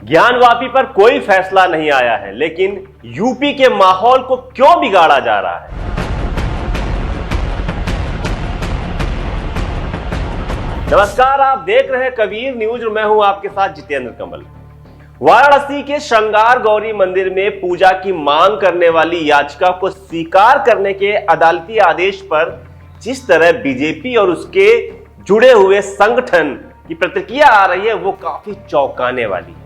ज्ञानवापी पर कोई फैसला नहीं आया है, लेकिन यूपी के माहौल को क्यों बिगाड़ा जा रहा है? नमस्कार, आप देख रहे हैं कबीर न्यूज और मैं हूं आपके साथ जितेंद्र कमल। वाराणसी के श्रृंगार गौरी मंदिर में पूजा की मांग करने वाली याचिका को स्वीकार करने के अदालती आदेश पर जिस तरह बीजेपी और उसके जुड़े हुए संगठन की प्रतिक्रिया आ रही है वो काफी चौंकाने वाली है।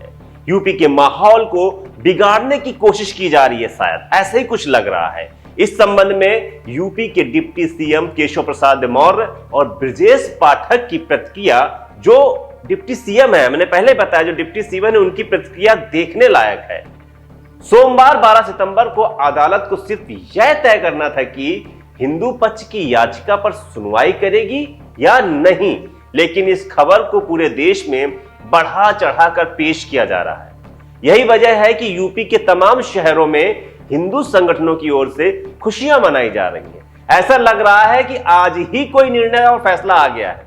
यूपी के माहौल को बिगाड़ने की कोशिश की जा रही है, शायद ऐसे ही कुछ लग रहा है। इस संबंध में यूपी के डिप्टी सीएम केशव प्रसाद मौर्य और ब्रजेश पाठक की प्रतिक्रिया, जो डिप्टी सीएम है, मैंने पहले बताया, जो डिप्टी सीएम है उनकी प्रतिक्रिया देखने लायक है। सोमवार 12 सितंबर को अदालत को सिर्फ यह तय करना था कि हिंदू पक्ष की याचिका पर सुनवाई करेगी या नहीं, लेकिन इस खबर को पूरे देश में बढ़ा चढ़ाकर पेश किया जा रहा है। यही वजह है कि यूपी के तमाम शहरों में हिंदू संगठनों की ओर से खुशियां मनाई जा रही हैं। ऐसा लग रहा है कि आज ही कोई निर्णय और फैसला आ गया है।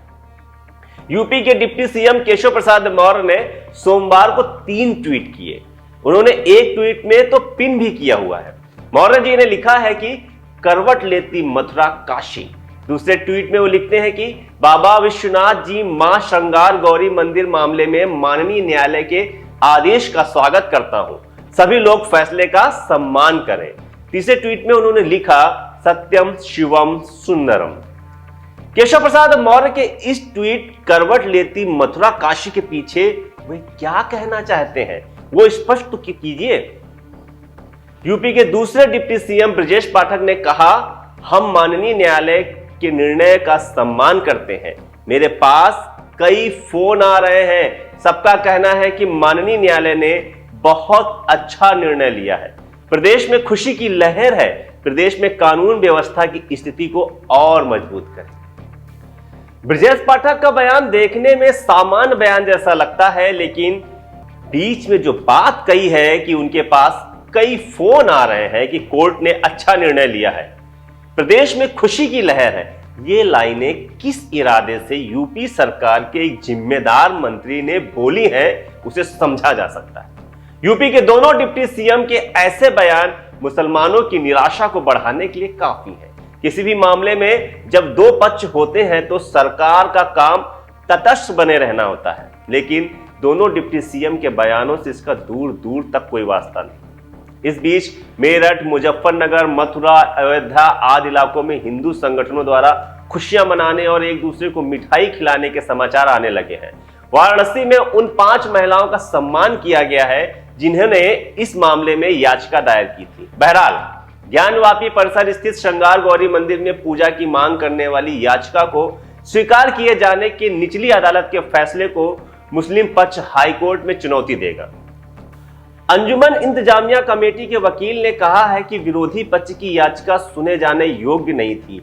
यूपी के डिप्टी सीएम केशव प्रसाद मौर्य ने सोमवार को 3 ट्वीट किए। उन्होंने एक ट्वीट में तो पिन भी किया हुआ है। मौर्य जी ने लिखा है कि करवट लेती मथुरा काशी। दूसरे ट्वीट में वो लिखते हैं कि बाबा विश्वनाथ जी मां श्रृंगार गौरी मंदिर मामले में माननीय न्यायालय के आदेश का स्वागत करता हूं, सभी लोग फैसले का सम्मान करें। तीसरे ट्वीट में उन्होंने लिखा सत्यम शिवम सुंदरम। केशव प्रसाद मौर्य के इस ट्वीट करवट लेती मथुरा काशी के पीछे वे क्या कहना चाहते हैं वो स्पष्ट तो कीजिए। यूपी के दूसरे डिप्टी सीएम ब्रजेश पाठक ने कहा, हम माननीय न्यायालय के निर्णय का सम्मान करते हैं। मेरे पास कई फोन आ रहे हैं, सबका कहना है कि माननीय न्यायालय ने बहुत अच्छा निर्णय लिया है। प्रदेश में खुशी की लहर है। प्रदेश में कानून व्यवस्था की स्थिति को और मजबूत करें। ब्रजेश पाठक का बयान देखने में सामान्य बयान जैसा लगता है, लेकिन बीच में जो बात कही है कि उनके पास कई फोन आ रहे हैं कि कोर्ट ने अच्छा निर्णय लिया है, प्रदेश में खुशी की लहर है, ये लाइनें किस इरादे से यूपी सरकार के एक जिम्मेदार मंत्री ने बोली हैं, उसे समझा जा सकता है। यूपी के दोनों डिप्टी सीएम के ऐसे बयान मुसलमानों की निराशा को बढ़ाने के लिए काफी है। किसी भी मामले में जब दो पक्ष होते हैं तो सरकार का काम तटस्थ बने रहना होता है, लेकिन दोनों डिप्टी सीएम के बयानों से इसका दूर दूर तक कोई वास्ता नहीं। इस बीच मेरठ, मुजफ्फरनगर, मथुरा, अयोध्या आदि इलाकों में हिंदू संगठनों द्वारा खुशियां मनाने और एक दूसरे को मिठाई खिलाने के समाचार आने लगे हैं। वाराणसी में उन 5 महिलाओं का सम्मान किया गया है जिन्होंने इस मामले में याचिका दायर की थी। बहरहाल, ज्ञानवापी परिसर स्थित श्रृंगार गौरी मंदिर में पूजा की मांग करने वाली याचिका को स्वीकार किए जाने के निचली अदालत के फैसले को मुस्लिम पक्ष हाईकोर्ट में चुनौती देगा। अंजुमन इंतजामिया कमेटी के वकील ने कहा है कि विरोधी पक्ष की याचिका सुने जाने योग्य नहीं थी,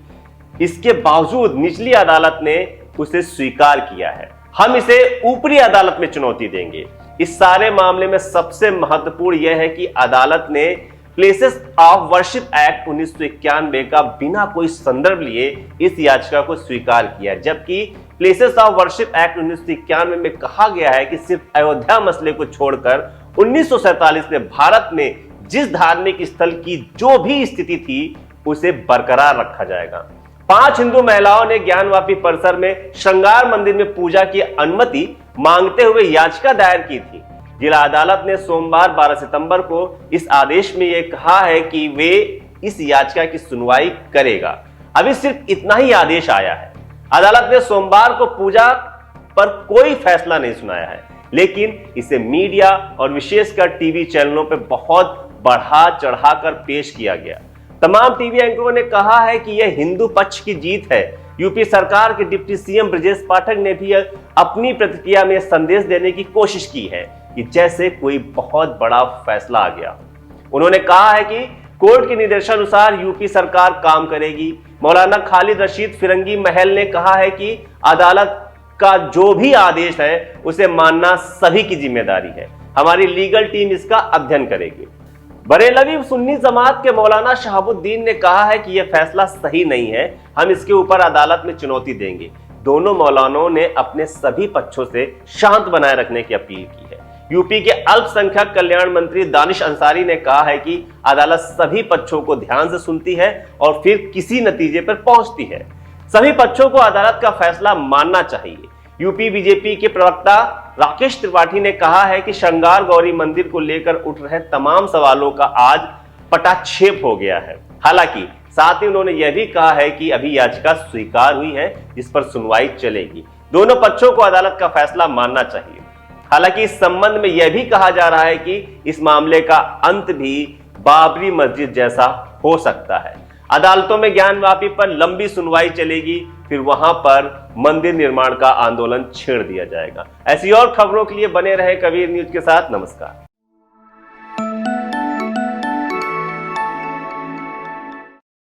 इसके बावजूद निचली अदालत ने उसे स्वीकार किया है। हम इसे ऊपरी अदालत में चुनौती देंगे। इस सारे मामले में सबसे महत्वपूर्ण यह है कि अदालत ने प्लेसेस ऑफ वर्शिप एक्ट 1991 का बिना कोई संदर्भ लिए इस याचिका को स्वीकार किया, जबकि प्लेसेस ऑफ वर्शिप एक्ट 1991 में कहा गया है कि सिर्फ अयोध्या मसले को छोड़कर 1947 में भारत में जिस धार्मिक स्थल की जो भी स्थिति थी उसे बरकरार रखा जाएगा। 5 हिंदू महिलाओं ने ज्ञानवापी परिसर में श्रृंगार मंदिर में पूजा की अनुमति मांगते हुए याचिका दायर की थी। जिला अदालत ने सोमवार 12 सितंबर को इस आदेश में यह कहा है कि वे इस याचिका की सुनवाई करेगा। अभी सिर्फ इतना ही आदेश आया है। अदालत ने सोमवार को पूजा पर कोई फैसला नहीं सुनाया है, लेकिन इसे मीडिया और विशेषकर टीवी चैनलों पर बहुत बढ़ा चढ़ाकर पेश किया गया। तमाम टीवी एंकरों ने कहा है कि यह हिंदू पक्ष की जीत है। यूपी सरकार के डिप्टी सीएम ब्रजेश पाठक ने भी अपनी प्रतिक्रिया में संदेश देने की कोशिश की है कि जैसे कोई बहुत बड़ा फैसला आ गया। उन्होंने कहा है कि कोर्ट के निर्देशानुसार यूपी सरकार काम करेगी। मौलाना खालिद रशीद फिरंगी महल ने कहा है कि अदालत का जो भी आदेश है उसे मानना सभी की जिम्मेदारी है। हमारी लीगल टीम इसका अध्ययन करेगी। बरेलवी सुन्नी जमात के मौलाना शहाबुद्दीन ने कहा है कि यह फैसला सही नहीं है, हम इसके ऊपर अदालत में चुनौती देंगे। दोनों मौलानाओं ने अपने सभी पक्षों से शांत बनाए रखने की अपील की है। यूपी के अल्पसंख्यक कल्याण मंत्री दानिश अंसारी ने कहा है कि अदालत सभी पक्षों को ध्यान से सुनती है और फिर किसी नतीजे पर पहुंचती है। सभी पक्षों को अदालत का फैसला मानना चाहिए। यूपी बीजेपी के प्रवक्ता राकेश त्रिपाठी ने कहा है कि श्रृंगार गौरी मंदिर को लेकर उठ रहे तमाम सवालों का आज पटाक्षेप हो गया है। हालांकि साथ ही उन्होंने यह भी कहा है कि अभी याचिका स्वीकार हुई है, जिस पर सुनवाई चलेगी। दोनों पक्षों को अदालत का फैसला मानना चाहिए। हालांकि इस संबंध में यह भी कहा जा रहा है कि इस मामले का अंत भी बाबरी मस्जिद जैसा हो सकता है। अदालतों में ज्ञानवापी पर लंबी सुनवाई चलेगी, फिर वहां पर मंदिर निर्माण का आंदोलन छेड़ दिया जाएगा। ऐसी और खबरों के लिए बने रहे कबीर न्यूज के साथ। नमस्कार।